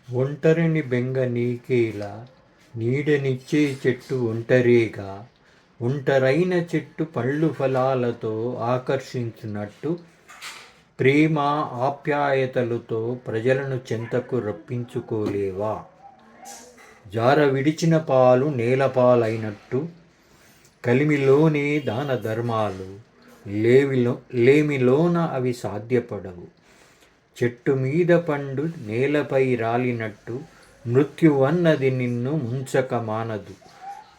ఒంటరిని బెంగ నీకేలా, నీడనిచ్చే చెట్టు ఒంటరేగా, ఒంటరైన చెట్టు పళ్ళు ఫలాలతో ఆకర్షించునట్టు, ప్రేమ ఆప్యాయతలతో ప్రజలను చెంతకు రప్పించుకోలేవా? జార విడిచిన పాలు నేలపాలైనట్టు, కలిమిలోనే దాన ధర్మాలు, లేమిలోన అవి సాధ్యపడవు. చెట్టు మీద పండు నేలపై రాలినట్టు, మృత్యువన్నది నిన్ను ముంచక మానదు.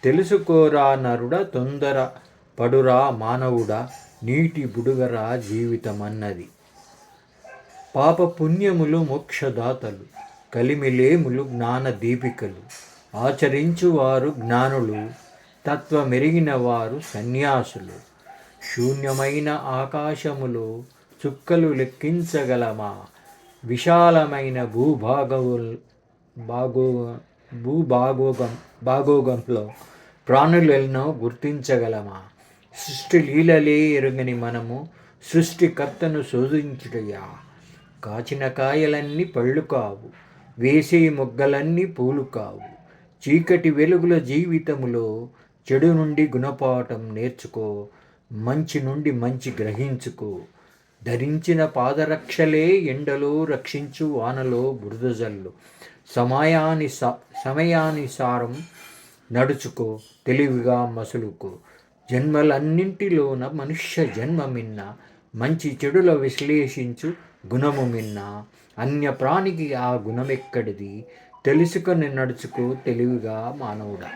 తెలుసుకోరా నరుడ, తొందర పడురా మానవుడా, నీటి బుడుగరా జీవితమన్నది. పాప పుణ్యములు మోక్షదాతలు, కలిమిలేములు జ్ఞాన దీపికలు. ఆచరించువారు జ్ఞానులు, తత్వమెరిగిన వారు సన్యాసులు. శూన్యమైన ఆకాశములో చుక్కలు లెక్కించగలమా? విశాలమైన భూభాగోగంలో ప్రాణులెన్నో గుర్తించగలమా? సృష్టి లీలలే ఎరుగని మనము సృష్టికర్తను శోధించుటయా? కాచిన కాయలన్నీ పళ్ళు కావు, వేసే మొగ్గలన్నీ పూలు కావు. చీకటి వెలుగుల జీవితములో చెడు నుండి గుణపాఠం నేర్చుకో, మంచి నుండి మంచి గ్రహించుకో. ధరించిన పాదరక్షలే ఎండలో రక్షించు, వానలో బురదజల్లు. సమయానుసారం నడుచుకో, తెలివిగా మసులుకో. జన్మలన్నింటిలోన మనుష్య జన్మ మిన్న, మంచి చెడుల విశ్లేషించు గుణము మిన్న. అన్య ప్రాణికి ఆ గుణమెక్కడిది, తెలుసుకొని నడుచుకో తెలివిగా మానవుడా.